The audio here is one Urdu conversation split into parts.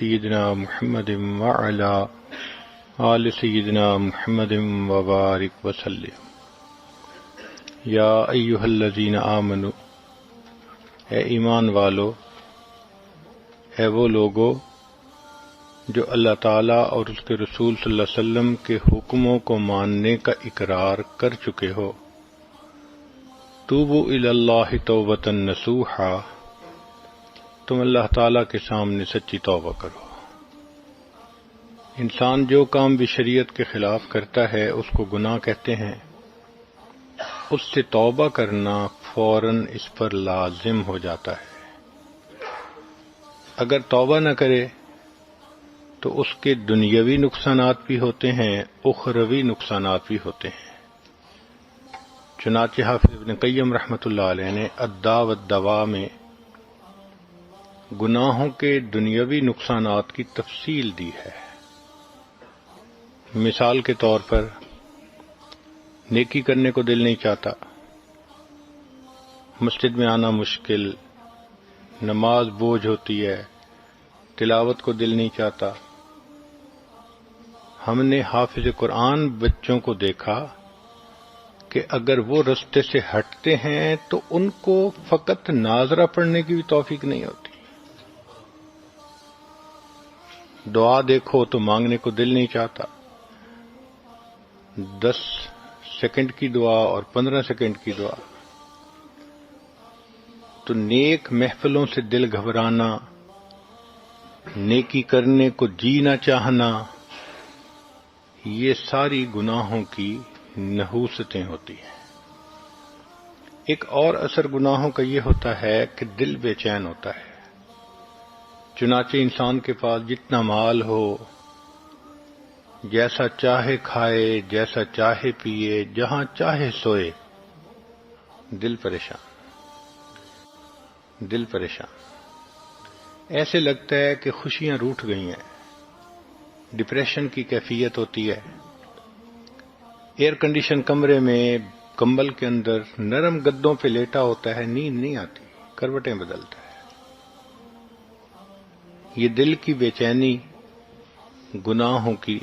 سیدنا محمد وعلی آل سیدنا محمد وبارک وسلم۔ یا ایھا الذین آمنوا، اے ایمان والو، اے وہ لوگو جو اللہ تعالیٰ اور اس کے رسول صلی اللہ علیہ وسلم کے حکموں کو ماننے کا اقرار کر چکے ہو، توبوا الی اللہ توبۃ نصوحا، تم اللہ تعالیٰ کے سامنے سچی توبہ کرو۔ انسان جو کام بھی شریعت کے خلاف کرتا ہے اس کو گناہ کہتے ہیں، اس سے توبہ کرنا فوراً اس پر لازم ہو جاتا ہے۔ اگر توبہ نہ کرے تو اس کے دنیاوی نقصانات بھی ہوتے ہیں، اخروی نقصانات بھی ہوتے ہیں۔ چنانچہ حافظ ابن قیم رحمۃ اللہ علیہ نے الداء والدواء میں گناہوں کے دنیاوی نقصانات کی تفصیل دی ہے۔ مثال کے طور پر نیکی کرنے کو دل نہیں چاہتا، مسجد میں آنا مشکل، نماز بوجھ ہوتی ہے، تلاوت کو دل نہیں چاہتا۔ ہم نے حافظ قرآن بچوں کو دیکھا کہ اگر وہ رستے سے ہٹتے ہیں تو ان کو فقط ناظرہ پڑھنے کی بھی توفیق نہیں ہوتی۔ دعا دیکھو تو مانگنے کو دل نہیں چاہتا، 10 سیکنڈ کی دعا اور 15 سیکنڈ کی دعا۔ تو نیک محفلوں سے دل گھبرانا، نیکی کرنے کو جی نہ چاہنا، یہ ساری گناہوں کی نحوستیں ہوتی ہیں۔ ایک اور اثر گناہوں کا یہ ہوتا ہے کہ دل بے چین ہوتا ہے۔ چنانچہ انسان کے پاس جتنا مال ہو، جیسا چاہے کھائے، جیسا چاہے پیے، جہاں چاہے سوئے، دل پریشان، دل پریشان۔ ایسے لگتا ہے کہ خوشیاں روٹھ گئی ہیں، ڈپریشن کی کیفیت ہوتی ہے۔ ایئر کنڈیشن کمرے میں کمبل کے اندر نرم گدوں پہ لیٹا ہوتا ہے، نیند نہیں آتی، کروٹیں بدلتا ہے۔ یہ دل کی بے چینی گناہوں کی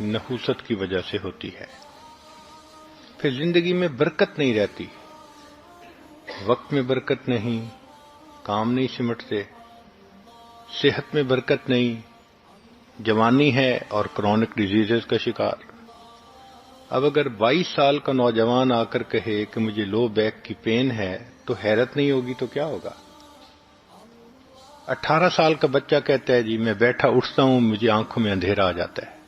نحوست کی وجہ سے ہوتی ہے۔ پھر زندگی میں برکت نہیں رہتی، وقت میں برکت نہیں، کام نہیں سمٹتے، صحت میں برکت نہیں، جوانی ہے اور کرونک ڈیزیزز کا شکار۔ اب اگر 22 سال کا نوجوان آ کر کہے کہ مجھے لو بیک کی پین ہے تو حیرت نہیں ہوگی تو کیا ہوگا؟ 18 سال کا بچہ کہتا ہے جی میں بیٹھا اٹھتا ہوں مجھے آنکھوں میں اندھیرا آ جاتا ہے۔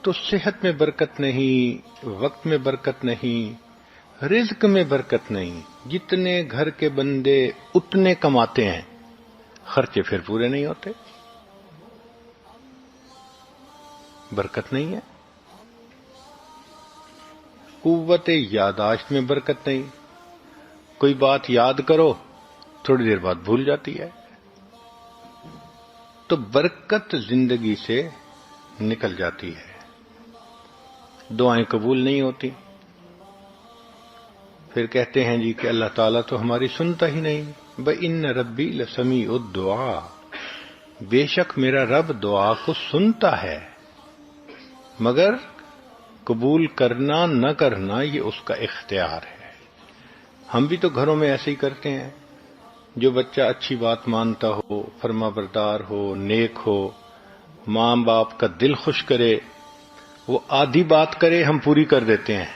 تو صحت میں برکت نہیں، وقت میں برکت نہیں، رزق میں برکت نہیں۔ جتنے گھر کے بندے اتنے کماتے ہیں، خرچے پھر پورے نہیں ہوتے، برکت نہیں ہے۔ قوت یاداشت میں برکت نہیں، کوئی بات یاد کرو تھوڑی دیر بعد بھول جاتی ہے۔ تو برکت زندگی سے نکل جاتی ہے، دعائیں قبول نہیں ہوتی۔ پھر کہتے ہیں جی کہ اللہ تعالیٰ تو ہماری سنتا ہی نہیں۔ بَإِنَّ رَبِّي لَسَمِيعُ الدُّعَاء، بے شک میرا رب دعا کو سنتا ہے، مگر قبول کرنا نہ کرنا یہ اس کا اختیار ہے۔ ہم بھی تو گھروں میں ایسے ہی کرتے ہیں، جو بچہ اچھی بات مانتا ہو، فرما بردار ہو، نیک ہو، ماں باپ کا دل خوش کرے، وہ آدھی بات کرے ہم پوری کر دیتے ہیں،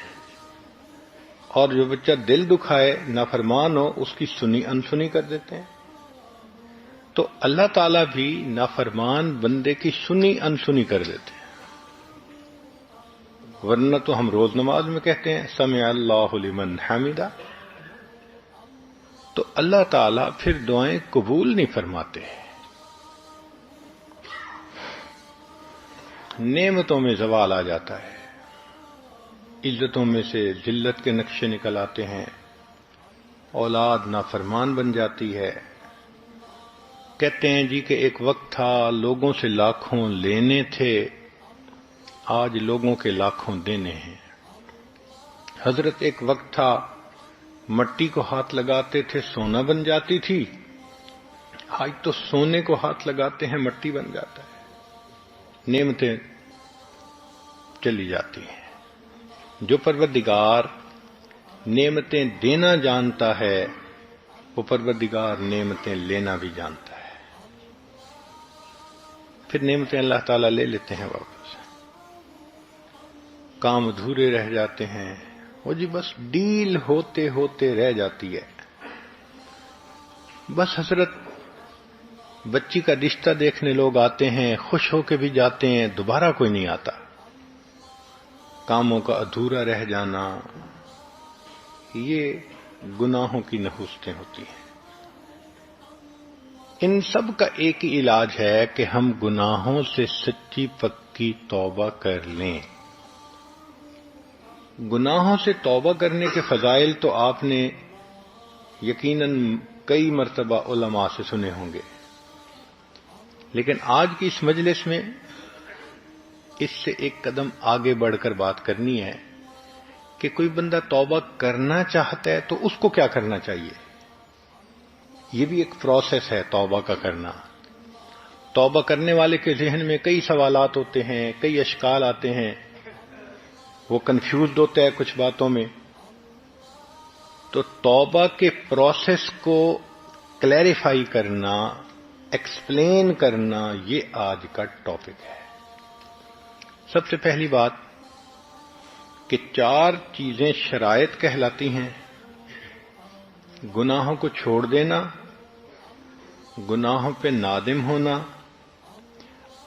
اور جو بچہ دل دکھائے نافرمان ہو اس کی سنی انسنی کر دیتے ہیں۔ تو اللہ تعالیٰ بھی نافرمان بندے کی سنی انسنی کر دیتے ہیں، ورنہ تو ہم روز نماز میں کہتے ہیں سمع اللہ لمن حمدہ۔ تو اللہ تعالیٰ پھر دعائیں قبول نہیں فرماتے، نعمتوں میں زوال آ جاتا ہے، عزتوں میں سے ذلت کے نقشے نکل آتے ہیں، اولاد نافرمان بن جاتی ہے۔ کہتے ہیں جی کہ ایک وقت تھا لوگوں سے لاکھوں لینے تھے، آج لوگوں کے لاکھوں دینے ہیں۔ حضرت ایک وقت تھا مٹی کو ہاتھ لگاتے تھے سونا بن جاتی تھی، آج تو سونے کو ہاتھ لگاتے ہیں مٹی بن جاتا ہے، نعمتیں چلی جاتی ہیں۔ جو پروردگار نعمتیں دینا جانتا ہے وہ پروردگار نعمتیں لینا بھی جانتا ہے، پھر نعمتیں اللہ تعالیٰ لے لیتے ہیں واپس، کام ادھورے رہ جاتے ہیں، وہ جی بس ڈیل ہوتے ہوتے رہ جاتی ہے۔ بس حضرت بچی کا رشتہ دیکھنے لوگ آتے ہیں، خوش ہو کے بھی جاتے ہیں، دوبارہ کوئی نہیں آتا۔ کاموں کا ادھورا رہ جانا، یہ گناہوں کی نحوستیں ہوتی ہیں۔ ان سب کا ایک ہی علاج ہے کہ ہم گناہوں سے سچی پکی توبہ کر لیں۔ گناہوں سے توبہ کرنے کے فضائل تو آپ نے یقیناً کئی مرتبہ علماء سے سنے ہوں گے، لیکن آج کی اس مجلس میں اس سے ایک قدم آگے بڑھ کر بات کرنی ہے کہ کوئی بندہ توبہ کرنا چاہتا ہے تو اس کو کیا کرنا چاہیے۔ یہ بھی ایک پروسیس ہے توبہ کا کرنا۔ توبہ کرنے والے کے ذہن میں کئی سوالات ہوتے ہیں، کئی اشکال آتے ہیں، وہ کنفیوزڈ ہوتا ہے کچھ باتوں میں۔ تو توبہ کے پروسیس کو کلیریفائی کرنا، ایکسپلین کرنا، یہ آج کا ٹاپک ہے۔ سب سے پہلی بات کہ 4 چیزیں شرائط کہلاتی ہیں: گناہوں کو چھوڑ دینا، گناہوں پہ نادم ہونا،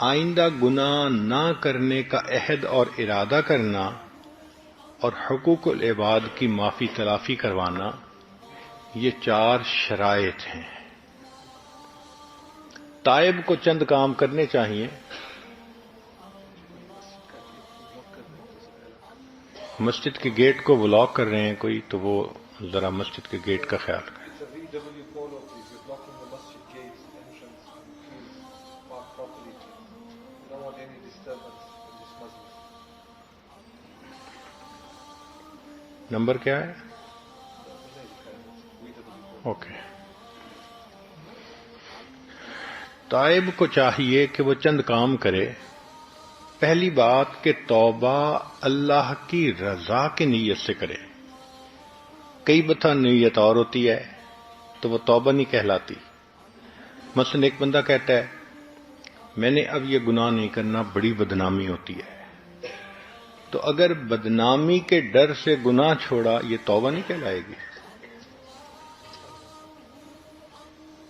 آئندہ گناہ نہ کرنے کا عہد اور ارادہ کرنا، اور حقوق العباد کی معافی تلافی کروانا۔ یہ 4 شرائط ہیں۔ تائب کو چند کام کرنے چاہیے۔ مسجد کے گیٹ کو بلاک کر رہے ہیں کوئی، تو وہ ذرا مسجد کے گیٹ کا خیال کریں۔ نمبر کیا ہے؟ اوکے۔ تائب کو چاہیے کہ وہ چند کام کرے۔ پہلی بات کہ توبہ اللہ کی رضا کی نیت سے کرے۔ کئی دفعہ نیت اور ہوتی ہے تو وہ توبہ نہیں کہلاتی۔ مثلا ایک بندہ کہتا ہے میں نے اب یہ گناہ نہیں کرنا، بڑی بدنامی ہوتی ہے، تو اگر بدنامی کے ڈر سے گناہ چھوڑا یہ توبہ نہیں کہلائے گی۔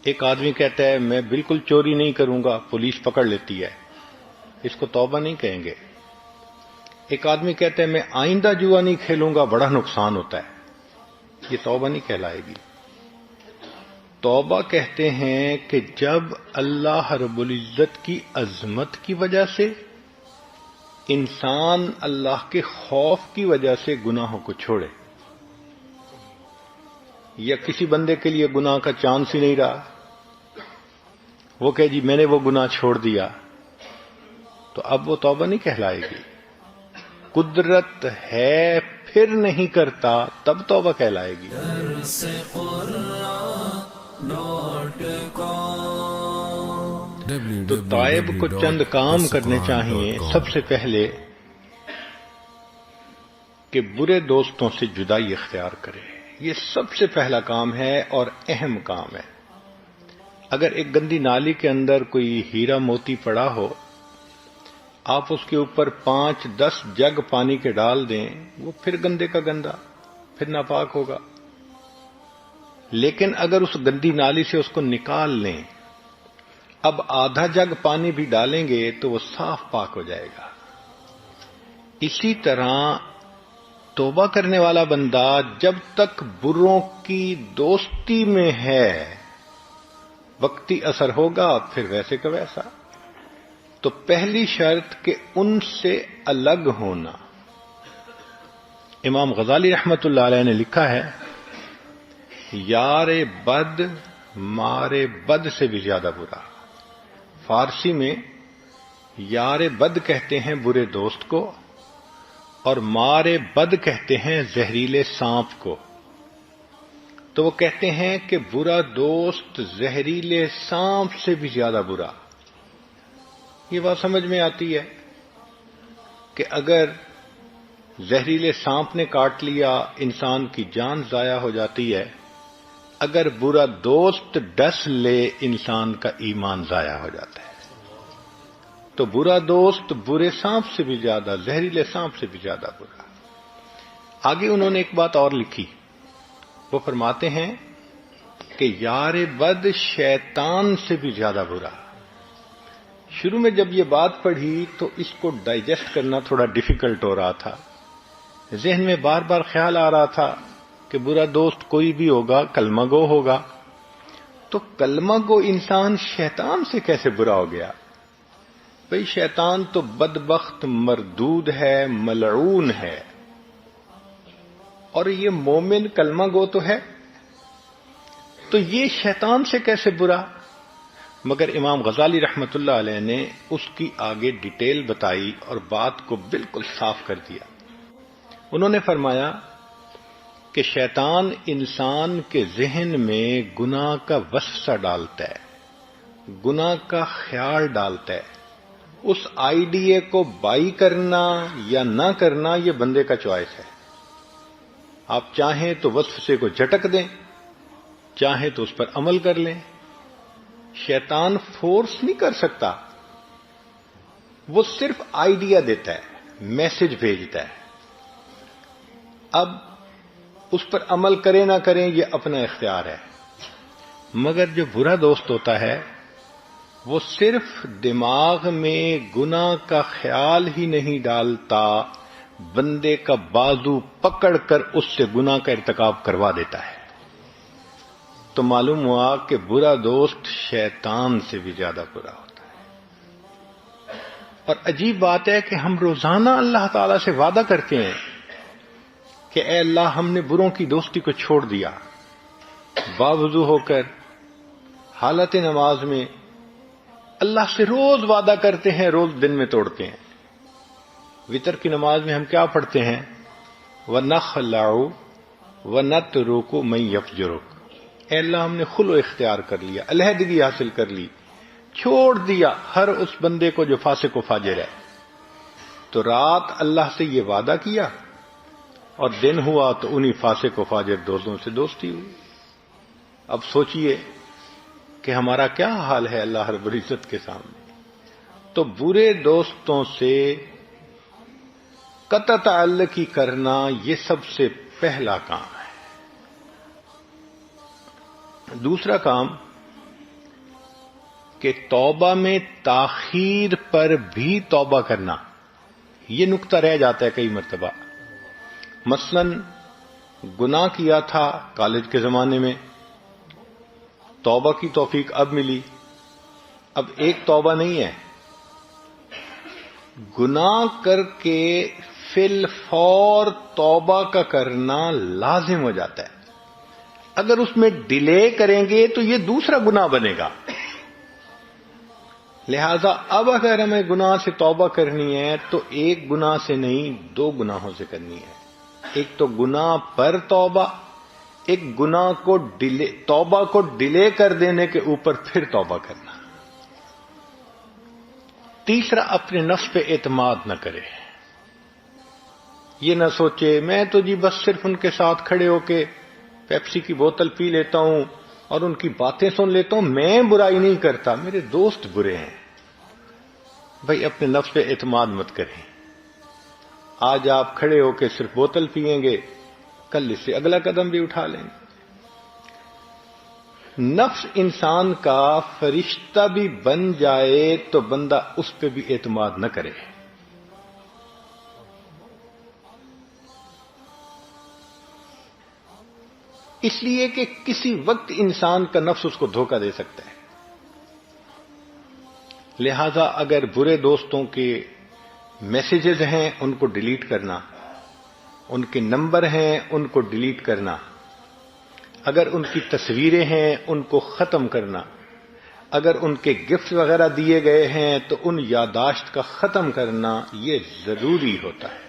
ایک آدمی کہتا ہے میں بالکل چوری نہیں کروں گا، پولیس پکڑ لیتی ہے، اس کو توبہ نہیں کہیں گے۔ ایک آدمی کہتا ہے میں آئندہ جوا نہیں کھیلوں گا، بڑا نقصان ہوتا ہے، یہ توبہ نہیں کہلائے گی۔ توبہ کہتے ہیں کہ جب اللہ رب العزت کی عظمت کی وجہ سے انسان اللہ کے خوف کی وجہ سے گناہوں کو چھوڑے، یا کسی بندے کے لیے گناہ کا چانس ہی نہیں رہا، وہ کہے جی میں نے وہ گناہ چھوڑ دیا، تو اب وہ توبہ نہیں کہلائے گی۔ قدرت ہے پھر نہیں کرتا تب توبہ کہلائے گی۔ تو تائب کو چند کام کرنے چاہیے۔ سب سے پہلے کہ برے دوستوں سے جدائی اختیار کرے، یہ سب سے پہلا کام ہے اور اہم کام ہے۔ اگر ایک گندی نالی کے اندر کوئی ہیرا موتی پڑا ہو، آپ اس کے اوپر 5-10 جگ پانی کے ڈال دیں، وہ پھر گندے کا گندا، پھر ناپاک ہوگا۔ لیکن اگر اس گندی نالی سے اس کو نکال لیں، اب آدھا جگ پانی بھی ڈالیں گے تو وہ صاف پاک ہو جائے گا۔ اسی طرح توبہ کرنے والا بندہ جب تک بروں کی دوستی میں ہے، وقتی اثر ہوگا پھر ویسے کا ویسا۔ تو پہلی شرط کہ ان سے الگ ہونا۔ امام غزالی رحمت اللہ علیہ نے لکھا ہے یار بد مارے بد سے بھی زیادہ برا۔ فارسی میں یار بد کہتے ہیں برے دوست کو، اور مارے بد کہتے ہیں زہریلے سانپ کو۔ تو وہ کہتے ہیں کہ برا دوست زہریلے سانپ سے بھی زیادہ برا. یہ بات سمجھ میں آتی ہے کہ اگر زہریلے سانپ نے کاٹ لیا انسان کی جان ضائع ہو جاتی ہے، اگر برا دوست ڈس لے انسان کا ایمان ضائع ہو جاتا ہے. تو برا دوست برے سانپ سے بھی زیادہ، زہریلے سانپ سے بھی زیادہ برا. آگے انہوں نے ایک بات اور لکھی، وہ فرماتے ہیں کہ یار بد شیطان سے بھی زیادہ برا. شروع میں جب یہ بات پڑھی تو اس کو ڈائجسٹ کرنا تھوڑا ڈیفیکلٹ ہو رہا تھا. ذہن میں بار بار خیال آ رہا تھا کہ برا دوست کوئی بھی ہوگا کلمہ گو ہوگا، تو کلمہ گو انسان شیطان سے کیسے برا ہو گیا؟ بھئی شیطان تو بدبخت مردود ہے، ملعون ہے، اور یہ مومن کلمہ گو تو ہے، تو یہ شیطان سے کیسے برا؟ مگر امام غزالی رحمت اللہ علیہ نے اس کی آگے ڈیٹیل بتائی اور بات کو بالکل صاف کر دیا. انہوں نے فرمایا کہ شیطان انسان کے ذہن میں گناہ کا وسوسہ ڈالتا ہے، گناہ کا خیال ڈالتا ہے. اس آئیڈیے کو بائی کرنا یا نہ کرنا یہ بندے کا چوائس ہے. آپ چاہیں تو وسوسے کو جھٹک دیں، چاہیں تو اس پر عمل کر لیں. شیطان فورس نہیں کر سکتا، وہ صرف آئیڈیا دیتا ہے، میسج بھیجتا ہے. اب اس پر عمل کریں نہ کریں یہ اپنا اختیار ہے. مگر جو برا دوست ہوتا ہے وہ صرف دماغ میں گناہ کا خیال ہی نہیں ڈالتا، بندے کا بازو پکڑ کر اس سے گناہ کا ارتکاب کروا دیتا ہے. تو معلوم ہوا کہ برا دوست شیطان سے بھی زیادہ برا ہوتا ہے. اور عجیب بات ہے کہ ہم روزانہ اللہ تعالی سے وعدہ کرتے ہیں کہ اے اللہ ہم نے بروں کی دوستی کو چھوڑ دیا. باوضو ہو کر حالت نماز میں اللہ سے روز وعدہ کرتے ہیں، روز دن میں توڑتے ہیں. وتر کی نماز میں ہم کیا پڑھتے ہیں؟ وَنَخْلَعُ وَنَتْرُكُ مَن يَفْجُرُكَ. اے اللہ ہم نے خلو اختیار کر لیا، علیحدگی حاصل کر لی، چھوڑ دیا ہر اس بندے کو جو فاسق و فاجر ہے. تو رات اللہ سے یہ وعدہ کیا اور دن ہوا تو انہی فاسق و فاجر دوستوں سے دوستی ہوئی. اب سوچئے کہ ہمارا کیا حال ہے اللہ رب العزت کے سامنے. تو برے دوستوں سے قطع تعلقی کرنا یہ سب سے پہلا کام ہے. دوسرا کام کہ توبہ میں تاخیر پر بھی توبہ کرنا، یہ نقطہ رہ جاتا ہے کئی مرتبہ. مثلا گناہ کیا تھا کالج کے زمانے میں، توبہ کی توفیق اب ملی. اب ایک توبہ نہیں ہے، گناہ کر کے فی الفور توبہ کا کرنا لازم ہو جاتا ہے. اگر اس میں ڈیلے کریں گے تو یہ دوسرا گناہ بنے گا. لہذا اب اگر ہمیں گناہ سے توبہ کرنی ہے تو ایک گناہ سے نہیں، دو گناہوں سے کرنی ہے. ایک تو گناہ پر توبہ، ایک گناہ کو توبہ کو ڈیلے کر دینے کے اوپر پھر توبہ کرنا. تیسرا اپنے نفس پہ اعتماد نہ کرے. یہ نہ سوچے میں تو جی بس صرف ان کے ساتھ کھڑے ہو کے پیپسی کی بوتل پی لیتا ہوں اور ان کی باتیں سن لیتا ہوں، میں برائی نہیں کرتا، میرے دوست برے ہیں. بھائی اپنے نفس پہ اعتماد مت کریں. آج آپ کھڑے ہو کے صرف بوتل پئیں گے، کل اس سے اگلا قدم بھی اٹھا لیں گے. نفس انسان کا فرشتہ بھی بن جائے تو بندہ اس پہ بھی اعتماد نہ کرے. اس لیے کہ کسی وقت انسان کا نفس اس کو دھوکہ دے سکتا ہے. لہذا اگر برے دوستوں کے میسیجز ہیں ان کو ڈیلیٹ کرنا، ان کے نمبر ہیں ان کو ڈیلیٹ کرنا، اگر ان کی تصویریں ہیں ان کو ختم کرنا، اگر ان کے گفٹ وغیرہ دیے گئے ہیں تو ان یادداشت کا ختم کرنا یہ ضروری ہوتا ہے.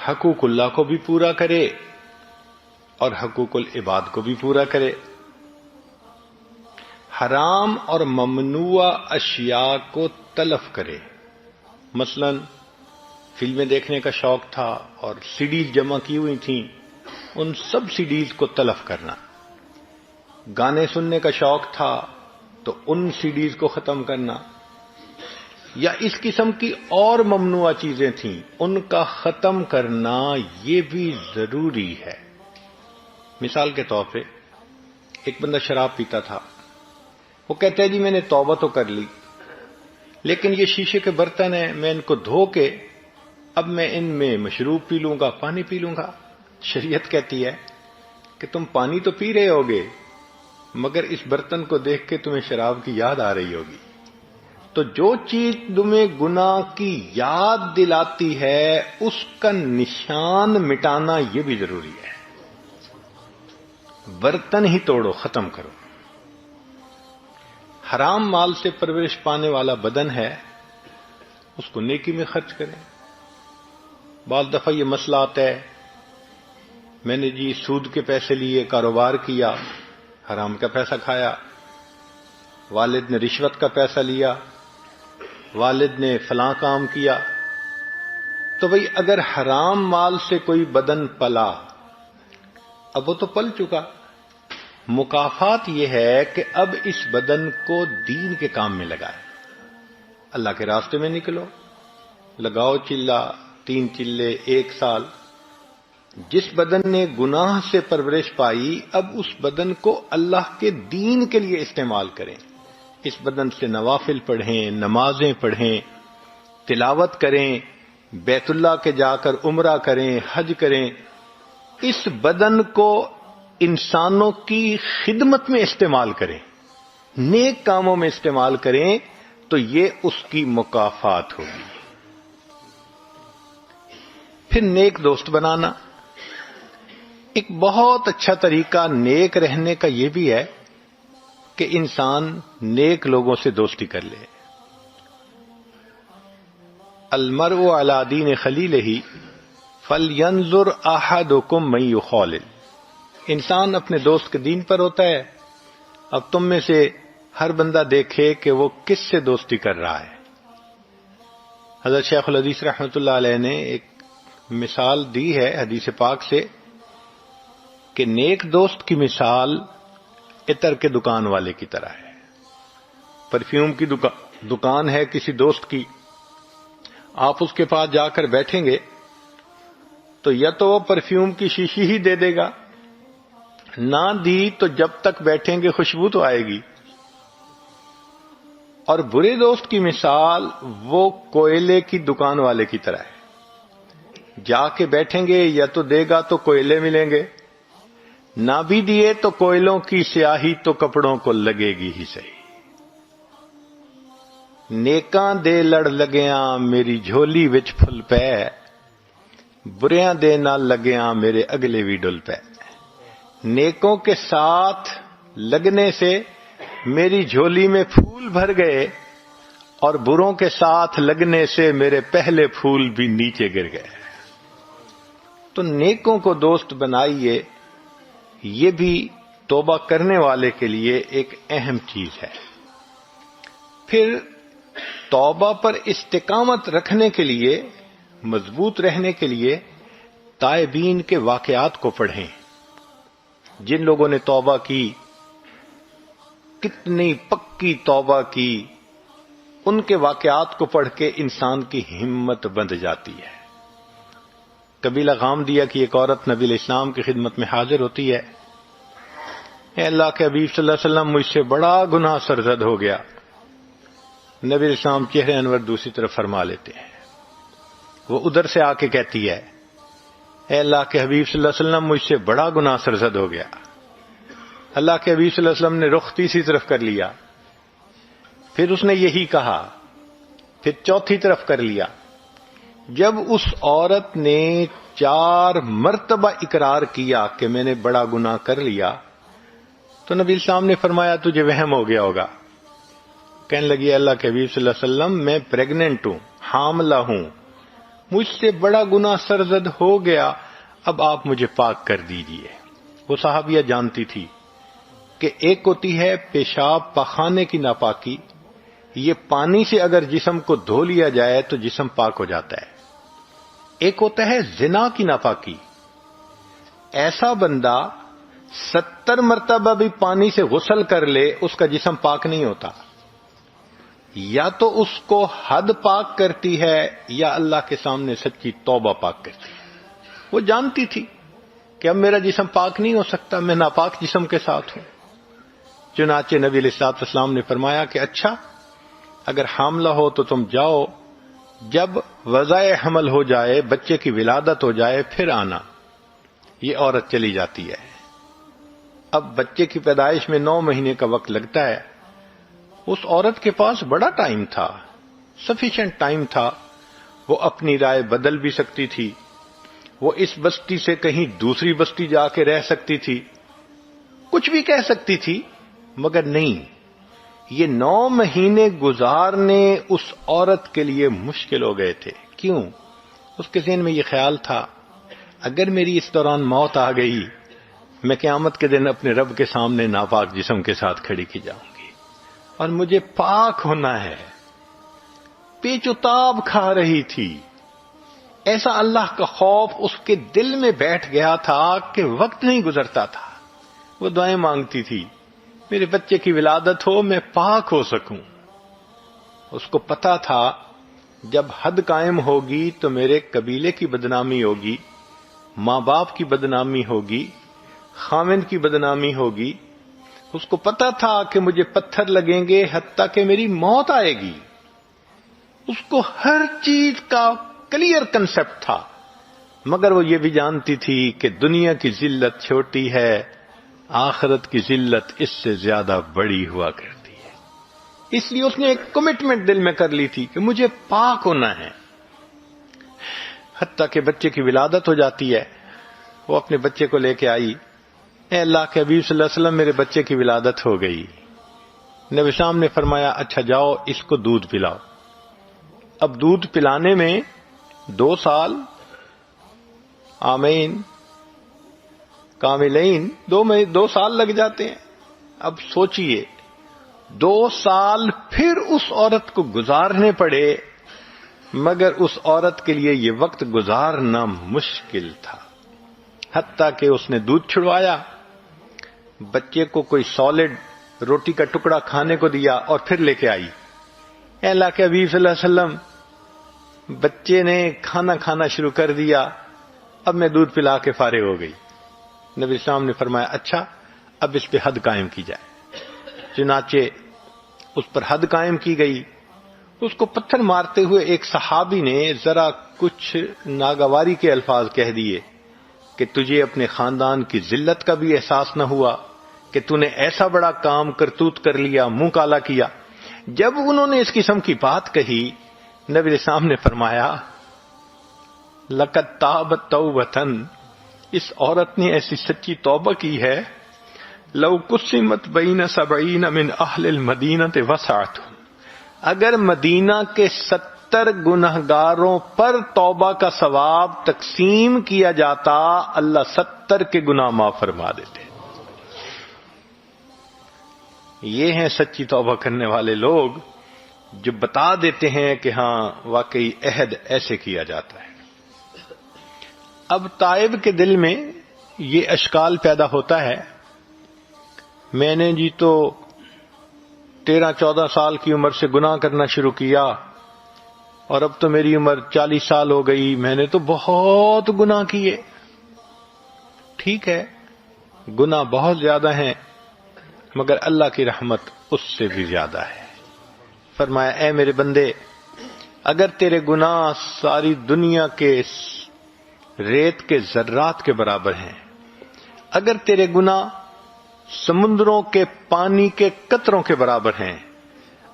حقوق اللہ کو بھی پورا کرے اور حقوق العباد کو بھی پورا کرے. حرام اور ممنوع اشیاء کو تلف کرے. مثلا فلمیں دیکھنے کا شوق تھا اور سیڈیز جمع کی ہوئی تھیں، ان سب سیڈیز کو تلف کرنا. گانے سننے کا شوق تھا تو ان سیڈیز کو ختم کرنا. یا اس قسم کی اور ممنوع چیزیں تھیں، ان کا ختم کرنا یہ بھی ضروری ہے. مثال کے طور پہ ایک بندہ شراب پیتا تھا، وہ کہتا ہے جی میں نے توبہ تو کر لی، لیکن یہ شیشے کے برتن ہیں، میں ان کو دھو کے اب میں ان میں مشروب پی لوں گا، پانی پی لوں گا. شریعت کہتی ہے کہ تم پانی تو پی رہے ہوگے مگر اس برتن کو دیکھ کے تمہیں شراب کی یاد آ رہی ہوگی. تو جو چیز تمہیں گناہ کی یاد دلاتی ہے اس کا نشان مٹانا یہ بھی ضروری ہے. برتن ہی توڑو، ختم کرو. حرام مال سے پرورش پانے والا بدن ہے، اس کو نیکی میں خرچ کریں. بعض دفعہ یہ مسئلہ آتا ہے، میں نے جی سود کے پیسے لیے کاروبار کیا، حرام کا پیسہ کھایا، والد نے رشوت کا پیسہ لیا، والد نے فلاں کام کیا. تو بھئی اگر حرام مال سے کوئی بدن پلا، اب وہ تو پل چکا، مکافات یہ ہے کہ اب اس بدن کو دین کے کام میں لگائے. اللہ کے راستے میں نکلو، لگاؤ چلہ، 3 چلے 1 سال. جس بدن نے گناہ سے پرورش پائی، اب اس بدن کو اللہ کے دین کے لیے استعمال کریں. اس بدن سے نوافل پڑھیں، نمازیں پڑھیں، تلاوت کریں، بیت اللہ کے جا کر عمرہ کریں، حج کریں. اس بدن کو انسانوں کی خدمت میں استعمال کریں، نیک کاموں میں استعمال کریں، تو یہ اس کی مکافات ہوگی. پھر نیک دوست بنانا. ایک بہت اچھا طریقہ نیک رہنے کا یہ بھی ہے کہ انسان نیک لوگوں سے دوستی کر لے. المرء علی دین خلیلہ فلینظر احدکم من یخالل. انسان اپنے دوست کے دین پر ہوتا ہے. اب تم میں سے ہر بندہ دیکھے کہ وہ کس سے دوستی کر رہا ہے. حضرت شیخ الحدیث رحمۃ اللہ علیہ نے ایک مثال دی ہے حدیث پاک سے کہ نیک دوست کی مثال عطر کے دکان والے کی طرح ہے. پرفیوم کی دکان ہے کسی دوست کی، آپ اس کے پاس جا کر بیٹھیں گے تو یا تو وہ پرفیوم کی شیشی ہی دے دے گا، نہ دی تو جب تک بیٹھیں گے خوشبو تو آئے گی. اور برے دوست کی مثال وہ کوئلے کی دکان والے کی طرح ہے. جا کے بیٹھیں گے یا تو دے گا تو کوئلے ملیں گے، نہ بھی دیے تو کوئلوں کی سیاہی تو کپڑوں کو لگے گی ہی صحیح. نیکاں دے لڑ لگیاں میری جھولی وچ پھل پے، بریاں دے نہ لگیاں میرے اگلے بھی ڈل پے. نیکوں کے ساتھ لگنے سے میری جھولی میں پھول بھر گئے اور بروں کے ساتھ لگنے سے میرے پہلے پھول بھی نیچے گر گئے. تو نیکوں کو دوست بنائیے، یہ بھی توبہ کرنے والے کے لیے ایک اہم چیز ہے. پھر توبہ پر استقامت رکھنے کے لیے، مضبوط رہنے کے لیے تائبین کے واقعات کو پڑھیں. جن لوگوں نے توبہ کی، کتنی پکی توبہ کی، ان کے واقعات کو پڑھ کے انسان کی ہمت بندھ جاتی ہے. قبیلہ غامدیہ کی ایک عورت نبی علیہ السلام کی خدمت میں حاضر ہوتی ہے. اے اللہ کے حبیب صلی اللہ علیہ وسلم، مجھ سے بڑا گناہ سرزد ہو گیا. نبی علیہ السلام چہرے انور دوسری طرف فرما لیتے ہیں. وہ ادھر سے آ کے کہتی ہے، اے اللہ کے حبیب صلی اللہ علیہ وسلم، مجھ سے بڑا گناہ سرزد ہو گیا. اللہ کے حبیب صلی اللہ علیہ وسلم نے رخ تیسری طرف کر لیا. پھر اس نے یہی کہا، پھر چوتھی طرف کر لیا. جب اس عورت نے 4 مرتبہ اقرار کیا کہ میں نے بڑا گناہ کر لیا، تو نبی السلام نے فرمایا تجھے وہم ہو گیا ہوگا. کہنے لگی اللہ کے حبیب صلی اللہ علیہ وسلم، میں پریگننٹ ہوں، حاملہ ہوں، مجھ سے بڑا گناہ سرزد ہو گیا، اب آپ مجھے پاک کر دیجئے۔ وہ صحابیہ جانتی تھی کہ ایک ہوتی ہے پیشاب پخانے کی ناپاکی، یہ پانی سے اگر جسم کو دھو لیا جائے تو جسم پاک ہو جاتا ہے۔ ایک ہوتا ہے زنا کی ناپاکی، ایسا بندہ 70 مرتبہ بھی پانی سے غسل کر لے اس کا جسم پاک نہیں ہوتا، یا تو اس کو حد پاک کرتی ہے یا اللہ کے سامنے سچی توبہ پاک کرتی ہے۔ وہ جانتی تھی کہ اب میرا جسم پاک نہیں ہو سکتا، میں ناپاک جسم کے ساتھ ہوں۔ چنانچہ نبی علیہ الصلوۃ والسلام نے فرمایا کہ اچھا اگر حاملہ ہو تو تم جاؤ، جب وضع حمل ہو جائے، بچے کی ولادت ہو جائے پھر آنا۔ یہ عورت چلی جاتی ہے۔ اب بچے کی پیدائش میں 9 مہینے کا وقت لگتا ہے۔ اس عورت کے پاس بڑا ٹائم تھا، سفیشینٹ ٹائم تھا، وہ اپنی رائے بدل بھی سکتی تھی، وہ اس بستی سے کہیں دوسری بستی جا کے رہ سکتی تھی، کچھ بھی کہہ سکتی تھی، مگر نہیں، یہ 9 مہینے گزارنے اس عورت کے لیے مشکل ہو گئے تھے۔ کیوں؟ اس کے ذہن میں یہ خیال تھا اگر میری اس دوران موت آ گئی، میں قیامت کے دن اپنے رب کے سامنے ناپاک جسم کے ساتھ کھڑی کی جاؤں گی، اور مجھے پاک ہونا ہے۔ پیچ و تاب کھا رہی تھی، ایسا اللہ کا خوف اس کے دل میں بیٹھ گیا تھا کہ وقت نہیں گزرتا تھا۔ وہ دعائیں مانگتی تھی، میرے بچے کی ولادت ہو، میں پاک ہو سکوں۔ اس کو پتا تھا جب حد قائم ہوگی تو میرے قبیلے کی بدنامی ہوگی، ماں باپ کی بدنامی ہوگی، خاوند کی بدنامی ہوگی۔ اس کو پتا تھا کہ مجھے پتھر لگیں گے حتیٰ کہ میری موت آئے گی۔ اس کو ہر چیز کا کلیئر کنسپٹ تھا، مگر وہ یہ بھی جانتی تھی کہ دنیا کی ذلت چھوٹی ہے، آخرت کی ذلت اس سے زیادہ بڑی ہوا کرتی ہے۔ اس لیے اس نے ایک کمٹمنٹ دل میں کر لی تھی کہ مجھے پاک ہونا ہے۔ حتیٰ کہ بچے کی ولادت ہو جاتی ہے، وہ اپنے بچے کو لے کے آئی، اے اللہ کے حبیب صلی اللہ علیہ وسلم میرے بچے کی ولادت ہو گئی۔ نبی صاحب نے فرمایا اچھا جاؤ اس کو دودھ پلاؤ۔ اب دودھ پلانے میں 2 سال آمین کاملین 2 سال لگ جاتے ہیں۔ اب سوچئے 2 سال پھر اس عورت کو گزارنے پڑے، مگر اس عورت کے لیے یہ وقت گزارنا مشکل تھا۔ حتیٰ کہ اس نے دودھ چھڑوایا، بچے کو کوئی سالڈ روٹی کا ٹکڑا کھانے کو دیا اور پھر لے کے آئی۔ اے اللہ کے حبیب صلی اللہ علیہ وسلم بچے نے کھانا کھانا شروع کر دیا، اب میں دودھ پلا کے فارغ ہو گئی۔ نبی اسلام نے فرمایا اچھا اب اس پہ حد قائم کی جائے۔ چنانچہ اس پر حد قائم کی گئی۔ اس کو پتھر مارتے ہوئے ایک صحابی نے ذرا کچھ ناگواری کے الفاظ کہہ دیے کہ تجھے اپنے خاندان کی ذلت کا بھی احساس نہ ہوا کہ تو نے ایسا بڑا کام کرتوت کر لیا، منہ کالا کیا۔ جب انہوں نے اس قسم کی بات کہی، نبی اسلام نے فرمایا لقد تابت توبۃ، اس عورت نے ایسی سچی توبہ کی ہے، لو قسمت بین 70 من اہل المدینہ وسعتہم، اگر مدینہ کے 70 گنہگاروں پر توبہ کا ثواب تقسیم کیا جاتا، اللہ 70 کے گناہ معاف فرما دیتے۔ یہ ہیں سچی توبہ کرنے والے لوگ جو بتا دیتے ہیں کہ ہاں واقعی عہد ایسے کیا جاتا ہے۔ اب تائب کے دل میں یہ اشکال پیدا ہوتا ہے، میں نے جی تو 13-14 سال کی عمر سے گناہ کرنا شروع کیا اور اب تو میری عمر 40 سال ہو گئی، میں نے تو بہت گناہ کیے۔ ٹھیک ہے، گناہ بہت زیادہ ہیں، مگر اللہ کی رحمت اس سے بھی زیادہ ہے۔ فرمایا اے میرے بندے، اگر تیرے گناہ ساری دنیا کے ریت کے ذرات کے برابر ہیں، اگر تیرے گناہ سمندروں کے پانی کے قطروں کے برابر ہیں،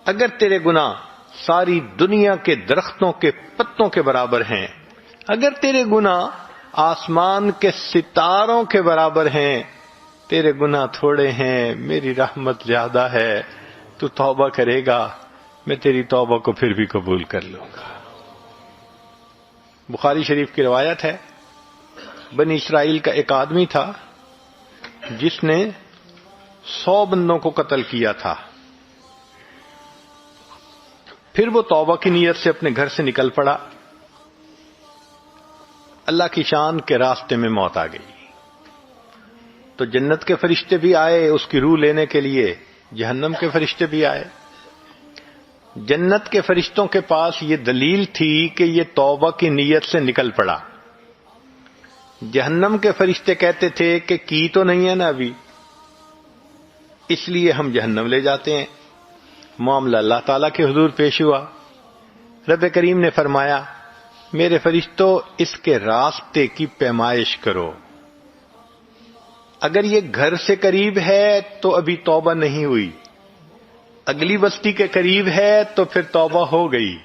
اگر تیرے گناہ ساری دنیا کے درختوں کے پتوں کے برابر ہیں، اگر تیرے گناہ آسمان کے ستاروں کے برابر ہیں، تیرے گناہ تھوڑے ہیں، میری رحمت زیادہ ہے، تو توبہ کرے گا، میں تیری توبہ کو پھر بھی قبول کر لوں گا۔ بخاری شریف کی روایت ہے، بنی اسرائیل کا ایک آدمی تھا جس نے 100 بندوں کو قتل کیا تھا. پھر وہ توبہ کی نیت سے اپنے گھر سے نکل پڑا. اللہ کی شان کے راستے میں موت آ گئی تو جنت کے فرشتے بھی آئے اس کی روح لینے کے لیے، جہنم کے فرشتے بھی آئے. جنت کے فرشتوں کے پاس یہ دلیل تھی کہ یہ توبہ کی نیت سے نکل پڑا. جہنم کے فرشتے کہتے تھے کہ کی تو نہیں ہے نا ابھی، اس لیے ہم جہنم لے جاتے ہیں. معاملہ اللہ تعالیٰ کے حضور پیش ہوا. رب کریم نے فرمایا میرے فرشتوں اس کے راستے کی پیمائش کرو. اگر یہ گھر سے قریب ہے تو ابھی توبہ نہیں ہوئی، اگلی بستی کے قریب ہے تو پھر توبہ ہو گئی.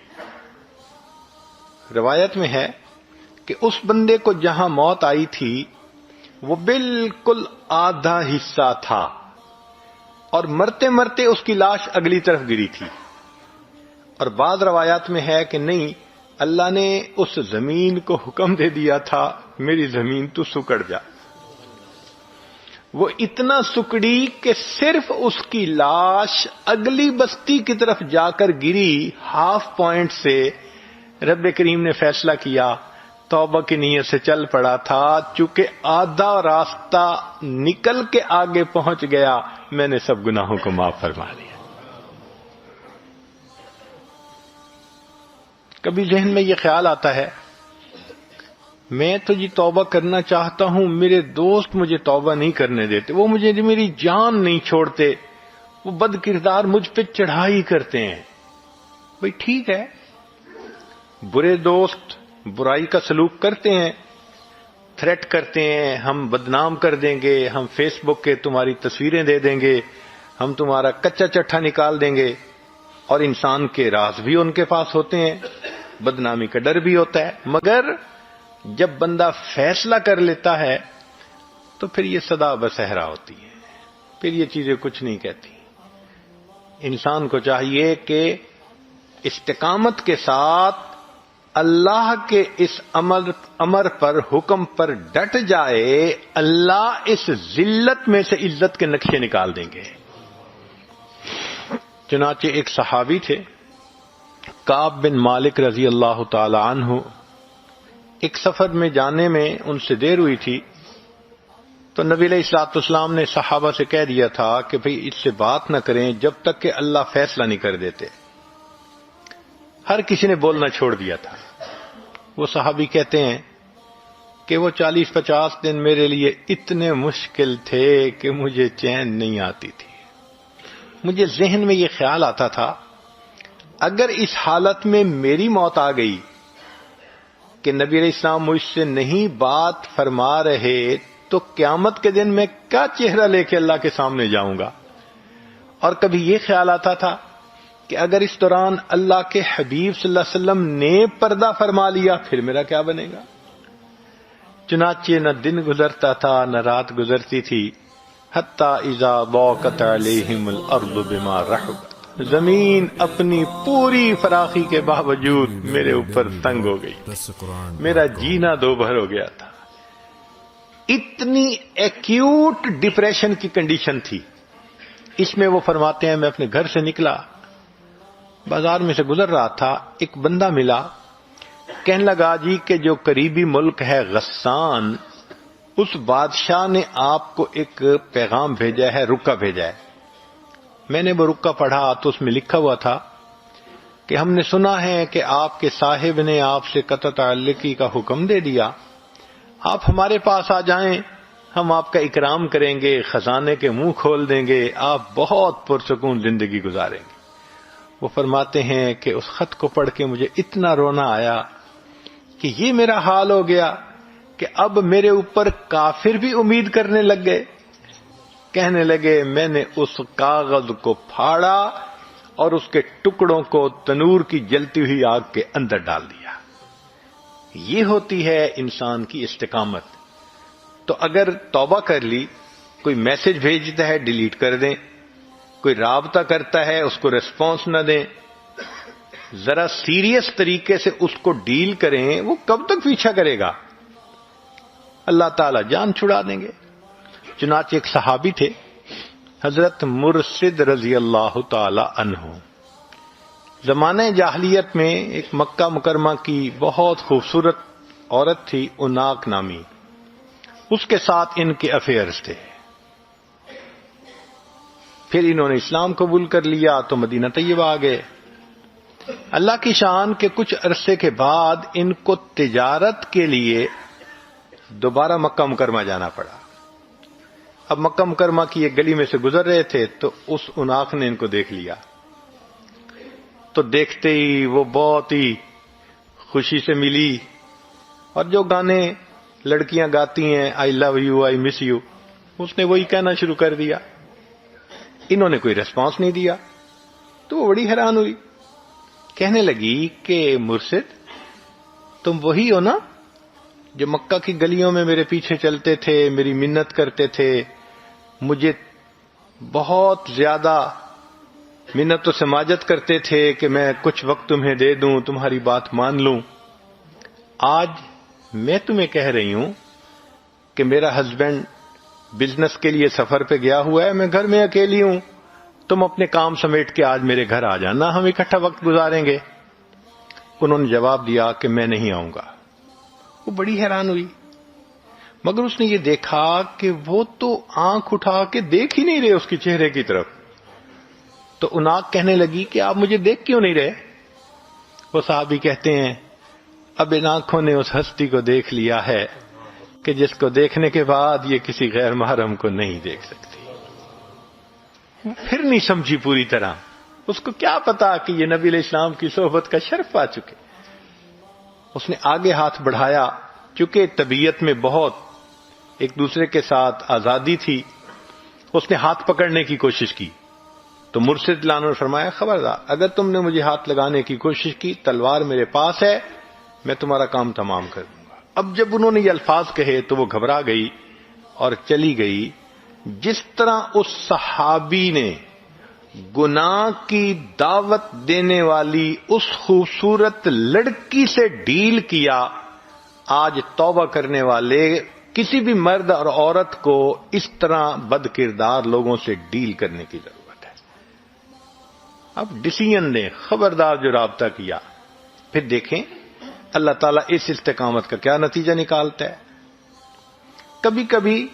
روایت میں ہے کہ اس بندے کو جہاں موت آئی تھی وہ بالکل آدھا حصہ تھا اور مرتے مرتے اس کی لاش اگلی طرف گری تھی. اور بعض روایات میں ہے کہ نہیں، اللہ نے اس زمین کو حکم دے دیا تھا میری زمین تو سکڑ جا. وہ اتنا سکڑی کہ صرف اس کی لاش اگلی بستی کی طرف جا کر گری. 1/2 پوائنٹ سے رب کریم نے فیصلہ کیا، توبہ کی نیت سے چل پڑا تھا، چونکہ آدھا راستہ نکل کے آگے پہنچ گیا، میں نے سب گناہوں کو معاف فرما دیا. کبھی ذہن میں یہ خیال آتا ہے میں تو جی توبہ کرنا چاہتا ہوں، میرے دوست مجھے توبہ نہیں کرنے دیتے، وہ مجھے میری جان نہیں چھوڑتے، وہ بد کردار مجھ پہ چڑھائی کرتے ہیں. بھئی ٹھیک ہے، برے دوست برائی کا سلوک کرتے ہیں، تھریٹ کرتے ہیں، ہم بدنام کر دیں گے، ہم فیس بک کے تمہاری تصویریں دے دیں گے، ہم تمہارا کچا چٹھا نکال دیں گے. اور انسان کے راز بھی ان کے پاس ہوتے ہیں، بدنامی کا ڈر بھی ہوتا ہے. مگر جب بندہ فیصلہ کر لیتا ہے تو پھر یہ صدا بصحرا ہوتی ہے، پھر یہ چیزیں کچھ نہیں کہتی. انسان کو چاہیے کہ استقامت کے ساتھ اللہ کے اس امر پر، حکم پر ڈٹ جائے. اللہ اس ذلت میں سے عزت کے نقشے نکال دیں گے. چنانچہ ایک صحابی تھے کعب بن مالک رضی اللہ تعالی عنہ. ایک سفر میں جانے میں ان سے دیر ہوئی تھی تو نبی علیہ الصلوۃ والسلام نے صحابہ سے کہہ دیا تھا کہ بھئی اس سے بات نہ کریں جب تک کہ اللہ فیصلہ نہیں کر دیتے. ہر کسی نے بولنا چھوڑ دیا تھا. وہ صحابی کہتے ہیں کہ وہ 40-50 دن میرے لیے اتنے مشکل تھے کہ مجھے چین نہیں آتی تھی. مجھے ذہن میں یہ خیال آتا تھا اگر اس حالت میں میری موت آ گئی کہ نبی علیہ السلام مجھ سے نہیں بات فرما رہے تو قیامت کے دن میں کیا چہرہ لے کے اللہ کے سامنے جاؤں گا. اور کبھی یہ خیال آتا تھا کہ اگر اس دوران اللہ کے حبیب صلی اللہ علیہ وسلم نے پردہ فرما لیا پھر میرا کیا بنے گا. چنانچہ نہ دن گزرتا تھا نہ رات گزرتی تھی، حتی اذا ضاقت علیہم الارض بما رحبت، زمین اپنی پوری فراخی کے باوجود میرے اوپر تنگ ہو گئی، میرا جینا دوبھر ہو گیا تھا. اتنی ایکیوٹ ڈپریشن کی کنڈیشن تھی. اس میں وہ فرماتے ہیں میں اپنے گھر سے نکلا، بازار میں سے گزر رہا تھا، ایک بندہ ملا، کہنے لگا جی کہ جو قریبی ملک ہے غسان، اس بادشاہ نے آپ کو ایک پیغام بھیجا ہے، رکا بھیجا ہے. میں نے وہ رکا پڑھا تو اس میں لکھا ہوا تھا کہ ہم نے سنا ہے کہ آپ کے صاحب نے آپ سے قطع تعلقی کا حکم دے دیا، آپ ہمارے پاس آ جائیں، ہم آپ کا اکرام کریں گے، خزانے کے منہ کھول دیں گے، آپ بہت پرسکون زندگی گزاریں گے. وہ فرماتے ہیں کہ اس خط کو پڑھ کے مجھے اتنا رونا آیا کہ یہ میرا حال ہو گیا کہ اب میرے اوپر کافر بھی امید کرنے لگ گئے. کہنے لگے میں نے اس کاغذ کو پھاڑا اور اس کے ٹکڑوں کو تنور کی جلتی ہوئی آگ کے اندر ڈال دیا. یہ ہوتی ہے انسان کی استقامت. تو اگر توبہ کر لی، کوئی میسج بھیجتا ہے ڈیلیٹ کر دیں، کوئی رابطہ کرتا ہے اس کو ریسپانس نہ دیں، ذرا سیریس طریقے سے اس کو ڈیل کریں، وہ کب تک پیچھا کرے گا؟ اللہ تعالیٰ جان چھڑا دیں گے۔ چنانچہ ایک صحابی تھے حضرت مرشد رضی اللہ تعالی عنہ، زمانہ جاہلیت میں ایک مکہ مکرمہ کی بہت خوبصورت عورت تھی عناق نامی، اس کے ساتھ ان کے افیئرز تھے۔ پھر انہوں نے اسلام قبول کر لیا تو مدینہ طیبہ آ گئے۔ اللہ کی شان کے کچھ عرصے کے بعد ان کو تجارت کے لیے دوبارہ مکہ مکرمہ جانا پڑا۔ اب مکہ مکرمہ کی ایک گلی میں سے گزر رہے تھے تو اس عناق نے ان کو دیکھ لیا، تو دیکھتے ہی وہ بہت ہی خوشی سے ملی، اور جو گانے لڑکیاں گاتی ہیں، آئی love you, I miss you, اس نے وہی کہنا شروع کر دیا۔ انہوں نے کوئی ریسپانس نہیں دیا تو وہ بڑی حیران ہوئی، کہنے لگی کہ مرشد تم وہی ہو نا جو مکہ کی گلیوں میں میرے پیچھے چلتے تھے، میری منت کرتے تھے، مجھے بہت زیادہ منت و سماجت کرتے تھے کہ میں کچھ وقت تمہیں دے دوں، تمہاری بات مان لوں۔ آج میں تمہیں کہہ رہی ہوں کہ میرا ہسبینڈ بزنس کے لیے سفر پہ گیا ہوا ہے، میں گھر میں اکیلی ہوں، تم اپنے کام سمیٹ کے آج میرے گھر آ جانا، ہم اکٹھا وقت گزاریں گے۔ انہوں نے جواب دیا کہ میں نہیں آؤں گا۔ وہ بڑی حیران ہوئی، مگر اس نے یہ دیکھا کہ وہ تو آنکھ اٹھا کے دیکھ ہی نہیں رہے اس کے چہرے کی طرف۔ تو عناق کہنے لگی کہ آپ مجھے دیکھ کیوں نہیں رہے؟ وہ صحابی کہتے ہیں اب ان آنکھوں نے اس ہستی کو دیکھ لیا ہے کہ جس کو دیکھنے کے بعد یہ کسی غیر محرم کو نہیں دیکھ سکتی۔ پھر نہیں سمجھی پوری طرح، اس کو کیا پتا کہ یہ نبی علیہ السلام کی صحبت کا شرف پا چکے۔ اس نے آگے ہاتھ بڑھایا، چونکہ طبیعت میں بہت ایک دوسرے کے ساتھ آزادی تھی، اس نے ہاتھ پکڑنے کی کوشش کی تو مرشد لانو نے فرمایا خبردار، اگر تم نے مجھے ہاتھ لگانے کی کوشش کی، تلوار میرے پاس ہے، میں تمہارا کام تمام کر دوں گا۔ اب جب انہوں نے یہ الفاظ کہے تو وہ گھبرا گئی اور چلی گئی۔ جس طرح اس صحابی نے گناہ کی دعوت دینے والی اس خوبصورت لڑکی سے ڈیل کیا، آج توبہ کرنے والے کسی بھی مرد اور عورت کو اس طرح بد کردار لوگوں سے ڈیل کرنے کی ضرورت ہے۔ اب ڈیسیژن لیں، خبردار جو رابطہ کیا، پھر دیکھیں اللہ تعالیٰ اس استقامت کا کیا نتیجہ نکالتا ہے۔ کبھی کبھی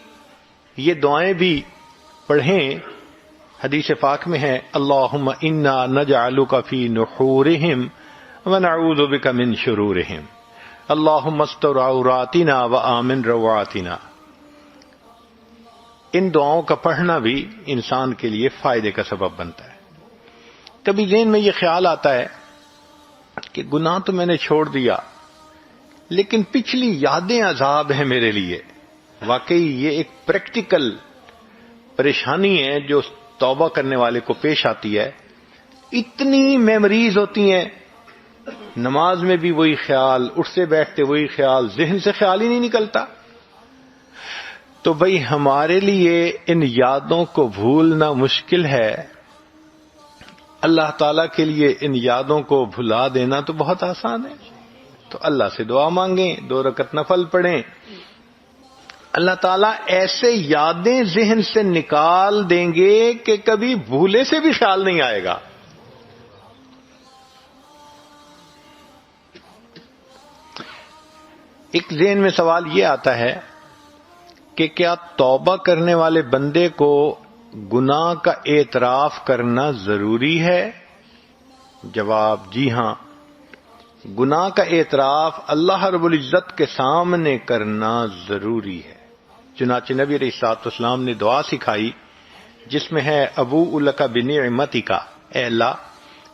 یہ دعائیں بھی پڑھیں، حدیث پاک میں ہے اللہم انا نجعلک فی نحورہم ونعوذ بک من شرورہم اللہم استر عوراتنا وآمن روعاتنا۔ ان دعاؤں کا پڑھنا بھی انسان کے لیے فائدے کا سبب بنتا ہے۔ کبھی ذہن میں یہ خیال آتا ہے کہ گناہ تو میں نے چھوڑ دیا، لیکن پچھلی یادیں عذاب ہیں میرے لیے۔ واقعی یہ ایک پریکٹیکل پریشانی ہے جو توبہ کرنے والے کو پیش آتی ہے۔ اتنی میموریز ہوتی ہیں، نماز میں بھی وہی خیال، اٹھتے بیٹھتے وہی خیال، ذہن سے خیال ہی نہیں نکلتا۔ تو بھئی ہمارے لیے ان یادوں کو بھولنا مشکل ہے، اللہ تعالیٰ کے لیے ان یادوں کو بھلا دینا تو بہت آسان ہے۔ تو اللہ سے دعا مانگیں، 2 رکعت نفل پڑھیں، اللہ تعالیٰ ایسے یادیں ذہن سے نکال دیں گے کہ کبھی بھولے سے بھی خیال نہیں آئے گا۔ ایک ذہن میں سوال یہ آتا ہے کہ کیا توبہ کرنے والے بندے کو گناہ کا اعتراف کرنا ضروری ہے؟ جواب جی ہاں، گناہ کا اعتراف اللہ رب العزت کے سامنے کرنا ضروری ہے۔ چنانچہ نبی علیہ الصلوۃ والسلام نے دعا سکھائی جس میں ہے ابوء لک بنعمتک، اے اللہ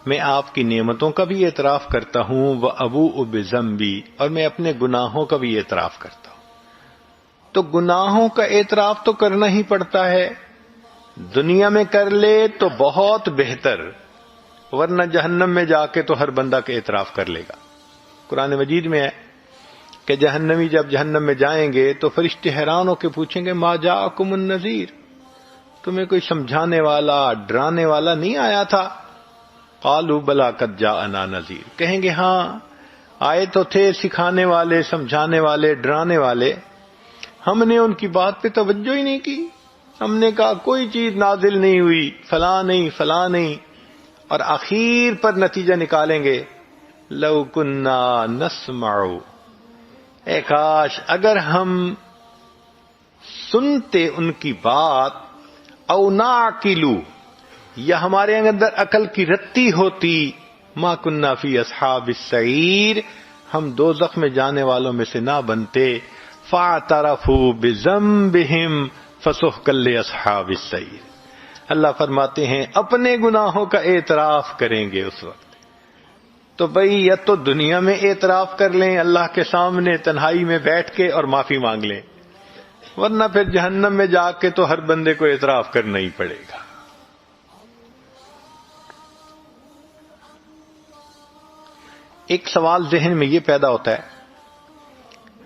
میں آپ کی نعمتوں کا بھی اعتراف کرتا ہوں، وابوء بذنبی، اور میں اپنے گناہوں کا بھی اعتراف کرتا ہوں۔ تو گناہوں کا اعتراف تو کرنا ہی پڑتا ہے، دنیا میں کر لے تو بہت بہتر، ورنہ جہنم میں جا کے تو ہر بندہ کا اعتراف کر لے گا۔ قرآن مجید میں ہے کہ جہنمی جب جہنم میں جائیں گے تو فرشتے حیران ہو کے پوچھیں گے ما جاءکم النذیر، تمہیں کوئی سمجھانے والا ڈرانے والا نہیں آیا تھا؟ قالوا بلا قد جاءنا نذیر، کہیں گے ہاں آئے تو تھے سکھانے والے، سمجھانے والے، ڈرانے والے، ہم نے ان کی بات پہ توجہ ہی نہیں کی، ہم نے کہا کوئی چیز نازل نہیں ہوئی، فلاں نہیں فلاں نہیں، اور آخر پر نتیجہ نکالیں گے لو کنا نسمع، اے کاش اگر ہم سنتے ان کی بات، او نعقلو، یا ہمارے اندر عقل کی رتی ہوتی، ما کننا فی اصحاب السعیر، ہم دوزخ میں جانے والوں میں سے نہ بنتے، فاعترفوا بذنبہم فسحقا لاصحاب السعیر۔ اللہ فرماتے ہیں اپنے گناہوں کا اعتراف کریں گے اس وقت۔ تو بھئی یا تو دنیا میں اعتراف کر لیں اللہ کے سامنے تنہائی میں بیٹھ کے اور معافی مانگ لیں، ورنہ پھر جہنم میں جا کے تو ہر بندے کو اعتراف کرنا ہی پڑے گا۔ ایک سوال ذہن میں یہ پیدا ہوتا ہے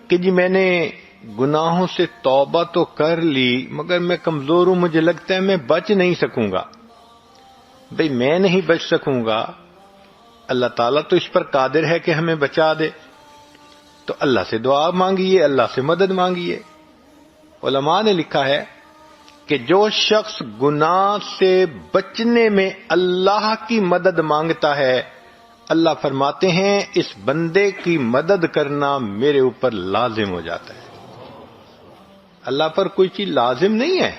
کہ جی میں نے گناہوں سے توبہ تو کر لی مگر میں کمزور ہوں، مجھے لگتا ہے میں بچ نہیں سکوں گا۔ بھئی میں نہیں بچ سکوں گا، اللہ تعالیٰ تو اس پر قادر ہے کہ ہمیں بچا دے، تو اللہ سے دعا مانگیے، اللہ سے مدد مانگیے۔ علماء نے لکھا ہے کہ جو شخص گناہ سے بچنے میں اللہ کی مدد مانگتا ہے، اللہ فرماتے ہیں اس بندے کی مدد کرنا میرے اوپر لازم ہو جاتا ہے۔ اللہ پر کوئی چیز لازم نہیں ہے،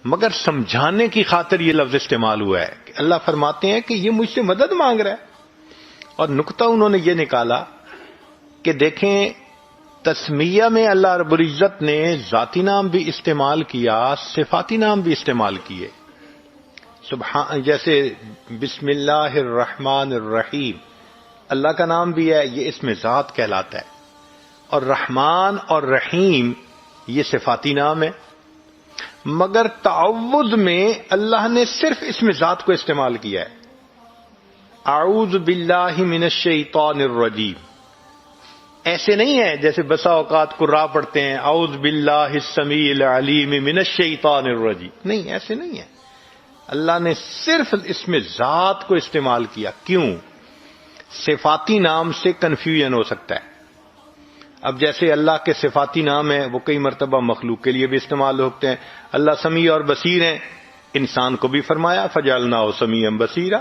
مگر سمجھانے کی خاطر یہ لفظ استعمال ہوا ہے کہ اللہ فرماتے ہیں کہ یہ مجھ سے مدد مانگ رہا ہے۔ اور نقطہ انہوں نے یہ نکالا کہ دیکھیں تسمیہ میں اللہ رب العزت نے ذاتی نام بھی استعمال کیا، صفاتی نام بھی استعمال کیے، جیسے بسم اللہ الرحمن الرحیم، اللہ کا نام بھی ہے، یہ اسم ذات کہلاتا ہے، اور رحمان اور رحیم یہ صفاتی نام ہے، مگر تعوذ میں اللہ نے صرف اسم ذات کو استعمال کیا ہے۔ اعوذ باللہ من الشیطان الرجیم، ایسے نہیں ہے جیسے بسا اوقات قراء پڑھتے ہیں اعوذ باللہ السمیع العلیم من الشیطان الرجیم، نہیں ایسے نہیں ہے، اللہ نے صرف اسم ذات کو استعمال کیا۔ کیوں؟ صفاتی نام سے کنفیوژن ہو سکتا ہے۔ اب جیسے اللہ کے صفاتی نام ہیں وہ کئی مرتبہ مخلوق کے لیے بھی استعمال ہوتے ہیں، اللہ سمیع اور بصیر ہیں، انسان کو بھی فرمایا فجعلناہ سمیعا بصیرا۔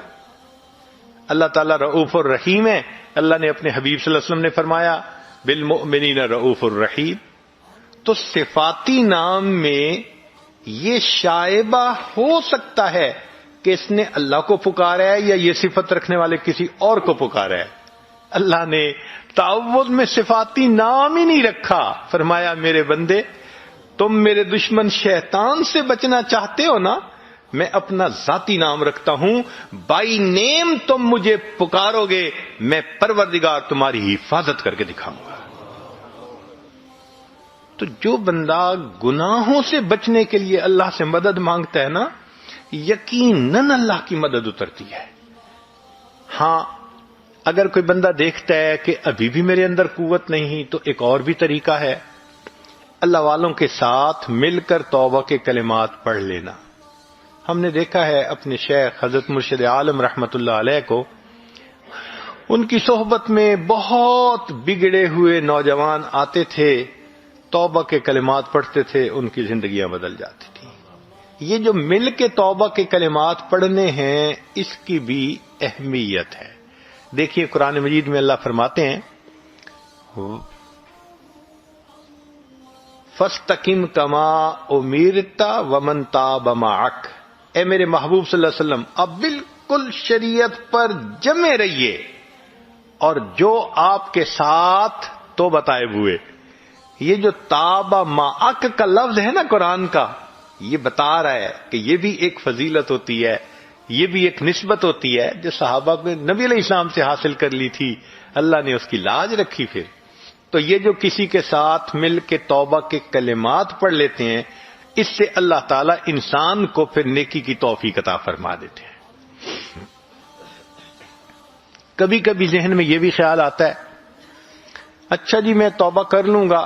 اللہ تعالیٰ رؤوف الرحیم ہے، اللہ نے اپنے حبیب صلی اللہ علیہ وسلم نے فرمایا بالمؤمنین رؤوف الرحیم۔ تو صفاتی نام میں یہ شائبہ ہو سکتا ہے کہ اس نے اللہ کو پکارا ہے یا یہ صفت رکھنے والے کسی اور کو پکارا ہے۔ اللہ نے تعوذ میں صفاتی نام ہی نہیں رکھا، فرمایا میرے بندے تم میرے دشمن شیطان سے بچنا چاہتے ہو نا، میں اپنا ذاتی نام رکھتا ہوں، بائی نیم تم مجھے پکارو گے، میں پروردگار تمہاری حفاظت کر کے دکھاؤں گا۔ تو جو بندہ گناہوں سے بچنے کے لیے اللہ سے مدد مانگتا ہے نا، یقیناً اللہ کی مدد اترتی ہے۔ ہاں اگر کوئی بندہ دیکھتا ہے کہ ابھی بھی میرے اندر قوت نہیں، تو ایک اور بھی طریقہ ہے، اللہ والوں کے ساتھ مل کر توبہ کے کلمات پڑھ لینا۔ ہم نے دیکھا ہے اپنے شیخ حضرت مرشد عالم رحمت اللہ علیہ کو، ان کی صحبت میں بہت بگڑے ہوئے نوجوان آتے تھے، توبہ کے کلمات پڑھتے تھے، ان کی زندگیاں بدل جاتی تھیں۔ یہ جو مل کے توبہ کے کلمات پڑھنے ہیں، اس کی بھی اہمیت ہے۔ دیکھیے قرآن مجید میں اللہ فرماتے ہیں فَاسْتَقِمْ كَمَا أُمِرْتَ وَمَنْ تَابَ مَعَكَ، اے میرے محبوب صلی اللہ علیہ وسلم اب بالکل شریعت پر جمے رہیے، اور جو آپ کے ساتھ توبہ طائب ہوئے۔ یہ جو تابا معک کا لفظ ہے نا قرآن کا، یہ بتا رہا ہے کہ یہ بھی ایک فضیلت ہوتی ہے، یہ بھی ایک نسبت ہوتی ہے جو صحابہ نے نبی علیہ السلام سے حاصل کر لی تھی، اللہ نے اس کی لاج رکھی۔ پھر تو یہ جو کسی کے ساتھ مل کے توبہ کے کلمات پڑھ لیتے ہیں، اس سے اللہ تعالیٰ انسان کو پھر نیکی کی توفیق عطا فرما دیتے ہیں۔ کبھی کبھی ذہن میں یہ بھی خیال آتا ہے اچھا جی میں توبہ کر لوں گا،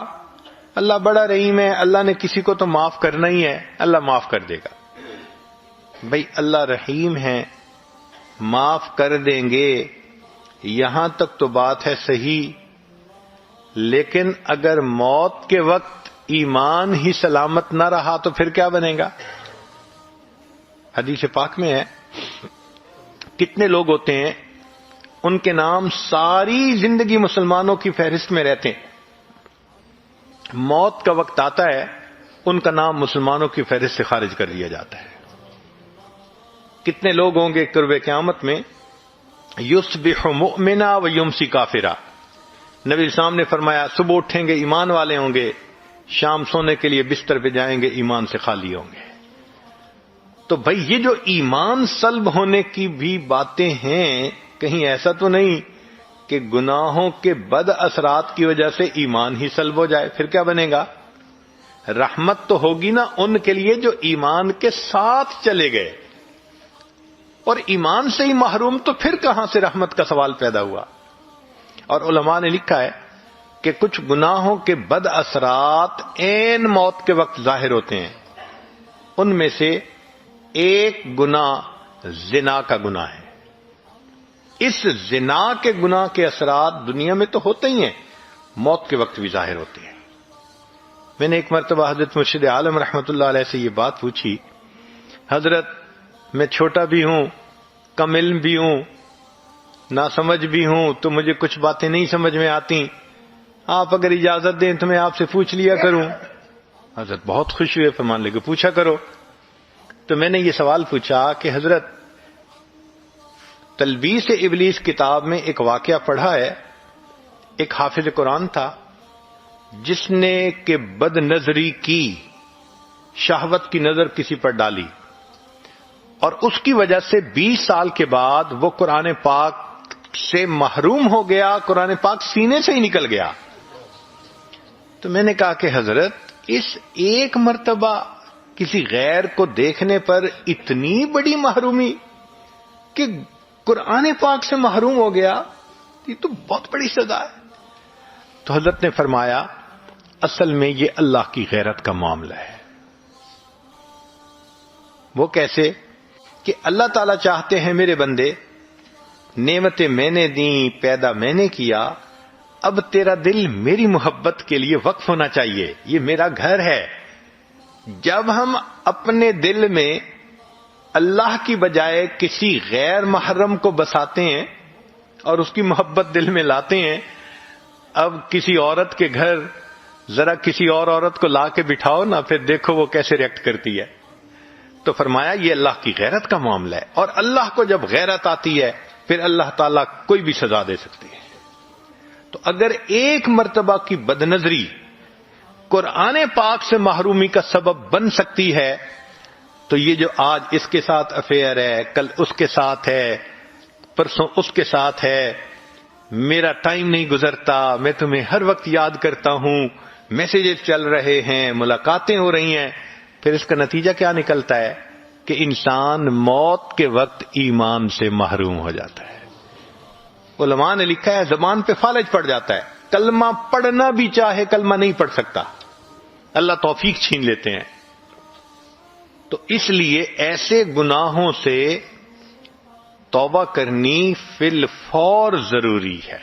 اللہ بڑا رحیم ہے، اللہ نے کسی کو تو معاف کرنا ہی ہے، اللہ معاف کر دے گا۔ بھئی اللہ رحیم ہے معاف کر دیں گے، یہاں تک تو بات ہے صحیح، لیکن اگر موت کے وقت ایمان ہی سلامت نہ رہا تو پھر کیا بنے گا؟ حدیث پاک میں ہے کتنے لوگ ہوتے ہیں ان کے نام ساری زندگی مسلمانوں کی فہرست میں رہتے ہیں، موت کا وقت آتا ہے ان کا نام مسلمانوں کی فہرست سے خارج کر دیا جاتا ہے۔ کتنے لوگ ہوں گے قرب قیامت میں یصبح مؤمنا و یمسی کافرا، نبی اسلام نے فرمایا صبح اٹھیں گے ایمان والے ہوں گے، شام سونے کے لیے بستر پہ جائیں گے ایمان سے خالی ہوں گے۔ تو بھائی یہ جو ایمان سلب ہونے کی بھی باتیں ہیں، کہیں ایسا تو نہیں کہ گناہوں کے بد اثرات کی وجہ سے ایمان ہی سلب ہو جائے؟ پھر کیا بنے گا؟ رحمت تو ہوگی نا ان کے لیے جو ایمان کے ساتھ چلے گئے، اور ایمان سے ہی محروم تو پھر کہاں سے رحمت کا سوال پیدا ہوا؟ اور علماء نے لکھا ہے کہ کچھ گناہوں کے بد اثرات عین موت کے وقت ظاہر ہوتے ہیں، ان میں سے ایک گناہ زنا کا گناہ ہے۔ اس زنا کے گناہ کے اثرات دنیا میں تو ہوتے ہی ہیں، موت کے وقت بھی ظاہر ہوتے ہیں۔ میں نے ایک مرتبہ حضرت مرشد عالم رحمۃ اللہ علیہ سے یہ بات پوچھی، حضرت میں چھوٹا بھی ہوں، کم علم بھی ہوں، ناسمجھ بھی ہوں، تو مجھے کچھ باتیں نہیں سمجھ میں آتی، آپ اگر اجازت دیں تو میں آپ سے پوچھ لیا کروں۔ حضرت بہت خوش ہوئے، فرمان لگے پوچھا کرو۔ تو میں نے یہ سوال پوچھا کہ حضرت تلبیس ابلیس کتاب میں ایک واقعہ پڑھا ہے، ایک حافظ قرآن تھا جس نے کہ بد نظری کی، شہوت کی نظر کسی پر ڈالی، اور اس کی وجہ سے 20 سال کے بعد وہ قرآن پاک سے محروم ہو گیا، قرآن پاک سینے سے ہی نکل گیا۔ تو میں نے کہا کہ حضرت اس ایک مرتبہ کسی غیر کو دیکھنے پر اتنی بڑی محرومی کہ قرآن پاک سے محروم ہو گیا، یہ تو بہت بڑی سزا ہے۔ تو حضرت نے فرمایا اصل میں یہ اللہ کی غیرت کا معاملہ ہے۔ وہ کیسے؟ کہ اللہ تعالیٰ چاہتے ہیں میرے بندے، نعمتیں میں نے دیں، پیدا میں نے کیا، اب تیرا دل میری محبت کے لیے وقف ہونا چاہیے، یہ میرا گھر ہے۔ جب ہم اپنے دل میں اللہ کی بجائے کسی غیر محرم کو بساتے ہیں اور اس کی محبت دل میں لاتے ہیں، اب کسی عورت کے گھر ذرا کسی اور عورت کو لا کے بٹھاؤ نا، پھر دیکھو وہ کیسے ریئیکٹ کرتی ہے۔ تو فرمایا یہ اللہ کی غیرت کا معاملہ ہے، اور اللہ کو جب غیرت آتی ہے پھر اللہ تعالیٰ کوئی بھی سزا دے سکتے ہیں۔ تو اگر ایک مرتبہ کی بدنظری قرآن پاک سے محرومی کا سبب بن سکتی ہے، تو یہ جو آج اس کے ساتھ افیئر ہے، کل اس کے ساتھ ہے، پرسوں اس کے ساتھ ہے، میرا ٹائم نہیں گزرتا، میں تمہیں ہر وقت یاد کرتا ہوں، میسیجز چل رہے ہیں، ملاقاتیں ہو رہی ہیں، پھر اس کا نتیجہ کیا نکلتا ہے کہ انسان موت کے وقت ایمان سے محروم ہو جاتا ہے۔ علماء نے لکھا ہے زبان پہ فالج پڑ جاتا ہے، کلمہ پڑھنا بھی چاہے کلمہ نہیں پڑھ سکتا، اللہ توفیق چھین لیتے ہیں۔ تو اس لیے ایسے گناہوں سے توبہ کرنی فی الفور ضروری ہے۔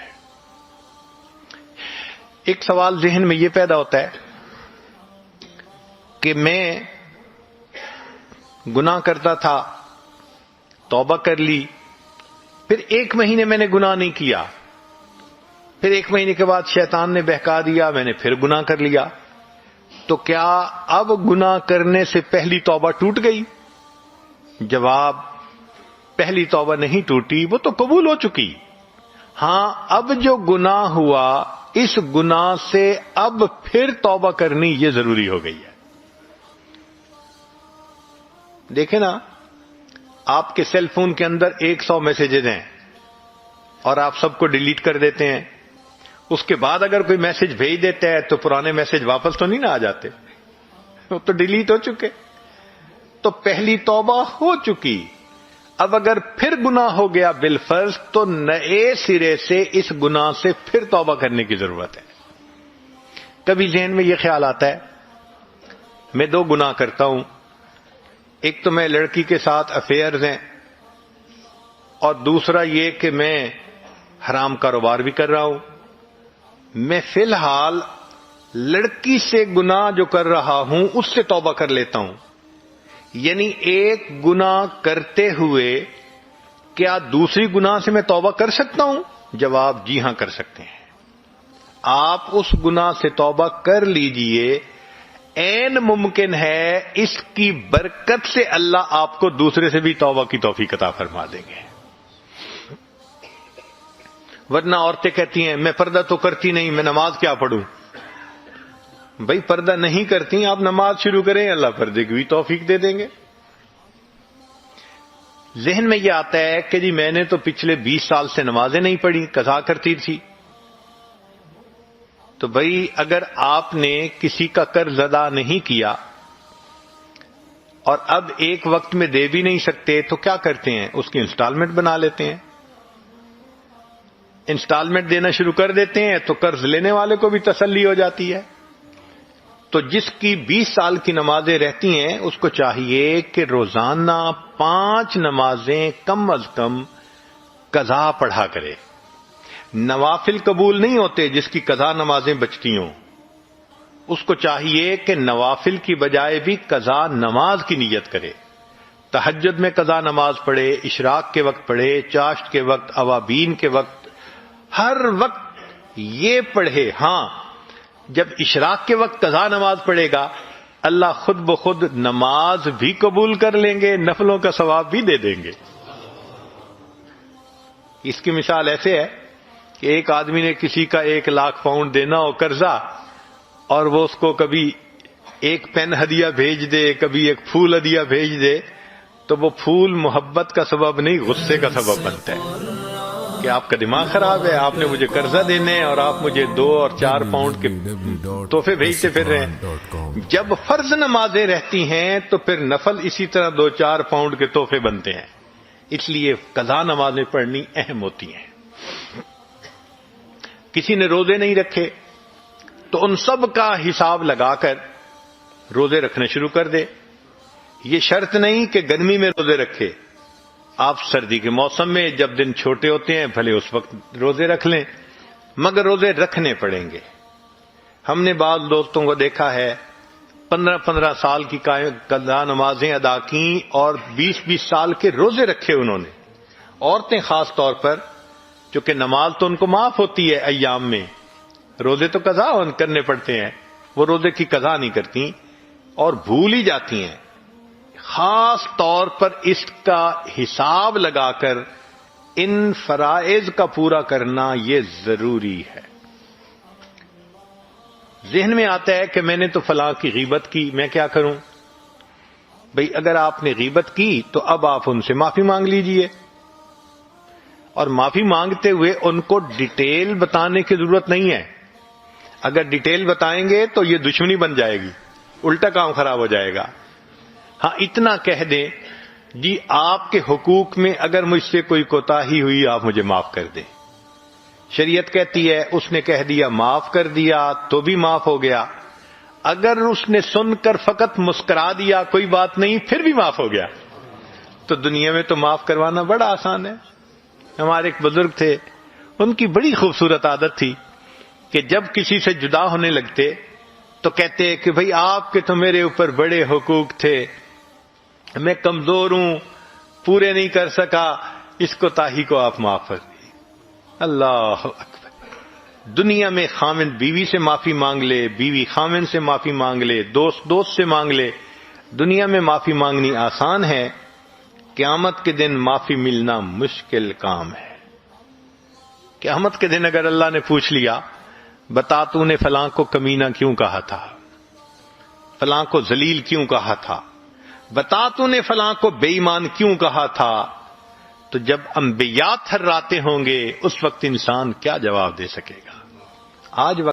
ایک سوال ذہن میں یہ پیدا ہوتا ہے کہ میں گناہ کرتا تھا، توبہ کر لی، پھر 1 مہینے میں نے گناہ نہیں کیا، پھر 1 مہینے کے بعد شیطان نے بہکا دیا، میں نے پھر گناہ کر لیا، تو کیا اب گناہ کرنے سے پہلی توبہ ٹوٹ گئی؟ جواب، پہلی توبہ نہیں ٹوٹی، وہ تو قبول ہو چکی۔ ہاں اب جو گناہ ہوا اس گناہ سے اب پھر توبہ کرنی یہ ضروری ہو گئی ہے۔ دیکھیں نا، آپ کے سیل فون کے اندر 100 میسیجز ہیں اور آپ سب کو ڈیلیٹ کر دیتے ہیں، اس کے بعد اگر کوئی میسج بھیج دیتا ہے تو پرانے میسج واپس تو نہیں نہ آ جاتے، وہ تو ڈیلیٹ ہو چکے۔ تو پہلی توبہ ہو چکی، اب اگر پھر گناہ ہو گیا بالفرض تو نئے سرے سے اس گناہ سے پھر توبہ کرنے کی ضرورت ہے۔ کبھی ذہن میں یہ خیال آتا ہے میں 2 گناہ کرتا ہوں، ایک تو میں لڑکی کے ساتھ افیئرز ہیں، اور دوسرا یہ کہ میں حرام کاروبار بھی کر رہا ہوں، میں فی الحال لڑکی سے گناہ جو کر رہا ہوں اس سے توبہ کر لیتا ہوں. یعنی ایک گناہ کرتے ہوئے کیا دوسری گناہ سے میں توبہ کر سکتا ہوں؟ جواب جی ہاں کر سکتے ہیں. آپ اس گناہ سے توبہ کر لیجئے، عین ممکن ہے اس کی برکت سے اللہ آپ کو دوسرے سے بھی توبہ کی توفیق عطا فرما دیں گے. ورنہ عورتیں کہتی ہیں میں پردہ تو کرتی نہیں، میں نماز کیا پڑھوں؟ بھائی پردہ نہیں کرتی آپ نماز شروع کریں، اللہ پردے کی بھی توفیق دے دیں گے. ذہن میں یہ آتا ہے کہ جی میں نے تو پچھلے 20 سال سے نمازیں نہیں پڑھی، قضا کرتی تھی. تو بھائی اگر آپ نے کسی کا قرض ادا نہیں کیا اور اب ایک وقت میں دے بھی نہیں سکتے تو کیا کرتے ہیں؟ اس کی انسٹالمنٹ بنا لیتے ہیں. انسٹالمنٹ دینا شروع کر دیتے ہیں تو قرض لینے والے کو بھی تسلی ہو جاتی ہے. تو جس کی 20 سال کی نمازیں رہتی ہیں اس کو چاہیے کہ روزانہ 5 نمازیں کم از کم قضا پڑھا کرے. نوافل قبول نہیں ہوتے جس کی قضا نمازیں بچتی ہوں، اس کو چاہیے کہ نوافل کی بجائے بھی قضا نماز کی نیت کرے. تہجد میں قضا نماز پڑھے، اشراق کے وقت پڑھے، چاشت کے وقت، اوابین کے وقت، ہر وقت یہ پڑھے. ہاں جب اشراق کے وقت قضا نماز پڑھے گا اللہ خود بخود نماز بھی قبول کر لیں گے، نفلوں کا ثواب بھی دے دیں گے. اس کی مثال ایسے ہے کہ ایک آدمی نے کسی کا 1 لاکھ پاؤنڈ دینا ہو قرضہ، اور وہ اس کو کبھی ایک پین ہدیہ بھیج دے، کبھی ایک پھول ہدیہ بھیج دے، تو وہ پھول محبت کا سبب نہیں غصے کا سبب بنتا ہے کہ آپ کا دماغ خراب ہے، آپ نے مجھے قرضہ دینے اور آپ مجھے 2 اور 4 پاؤنڈ کے تحفے بھیجتے پھر رہے ہیں. جب فرض نمازیں رہتی ہیں تو پھر نفل اسی طرح 2-4 پاؤنڈ کے تحفے بنتے ہیں. اس لیے قضا نمازیں پڑھنی اہم ہوتی ہیں. کسی نے روزے نہیں رکھے تو ان سب کا حساب لگا کر روزے رکھنے شروع کر دے. یہ شرط نہیں کہ گرمی میں روزے رکھے، آپ سردی کے موسم میں جب دن چھوٹے ہوتے ہیں بھلے اس وقت روزے رکھ لیں، مگر روزے رکھنے پڑیں گے. ہم نے بعض دوستوں کو دیکھا ہے 15-15 سال کی قضا نمازیں ادا کی اور 20-20 سال کے روزے رکھے انہوں نے. عورتیں خاص طور پر، چونکہ نماز تو ان کو معاف ہوتی ہے ایام میں، روزے تو قضا کرنے پڑتے ہیں، وہ روزے کی قضا نہیں کرتی اور بھول ہی جاتی ہیں. خاص طور پر اس کا حساب لگا کر ان فرائض کا پورا کرنا یہ ضروری ہے. ذہن میں آتا ہے کہ میں نے تو فلاں کی غیبت کی، میں کیا کروں؟ بھئی اگر آپ نے غیبت کی تو اب آپ ان سے معافی مانگ لیجئے، اور معافی مانگتے ہوئے ان کو ڈیٹیل بتانے کی ضرورت نہیں ہے. اگر ڈیٹیل بتائیں گے تو یہ دشمنی بن جائے گی، الٹا کام خراب ہو جائے گا. ہاں اتنا کہہ دیں جی آپ کے حقوق میں اگر مجھ سے کوئی کوتاہی ہوئی آپ مجھے معاف کر دیں. شریعت کہتی ہے اس نے کہہ دیا معاف کر دیا تو بھی معاف ہو گیا. اگر اس نے سن کر فقط مسکرا دیا کوئی بات نہیں پھر بھی معاف ہو گیا. تو دنیا میں تو معاف کروانا بڑا آسان ہے. ہمارے ایک بزرگ تھے، ان کی بڑی خوبصورت عادت تھی کہ جب کسی سے جدا ہونے لگتے تو کہتے کہ بھئی آپ کے تو میرے اوپر بڑے حقوق تھے، میں کمزور ہوں، پورے نہیں کر سکا، اس کوتاہی کو آپ معاف کر دیجیے. اللہ اکبر. دنیا میں خاوند بیوی سے معافی مانگ لے، بیوی خاوند سے معافی مانگ لے، دوست سے مانگ لے، دنیا میں معافی مانگنی آسان ہے، قیامت کے دن معافی ملنا مشکل کام ہے. قیامت کے دن اگر اللہ نے پوچھ لیا بتا تو نے فلاں کو کمینہ کیوں کہا تھا، فلاں کو ذلیل کیوں کہا تھا، بتا تو نے فلاں کو بے ایمان کیوں کہا تھا، تو جب انبیاء تھراتے ہوں گے اس وقت انسان کیا جواب دے سکے گا. آج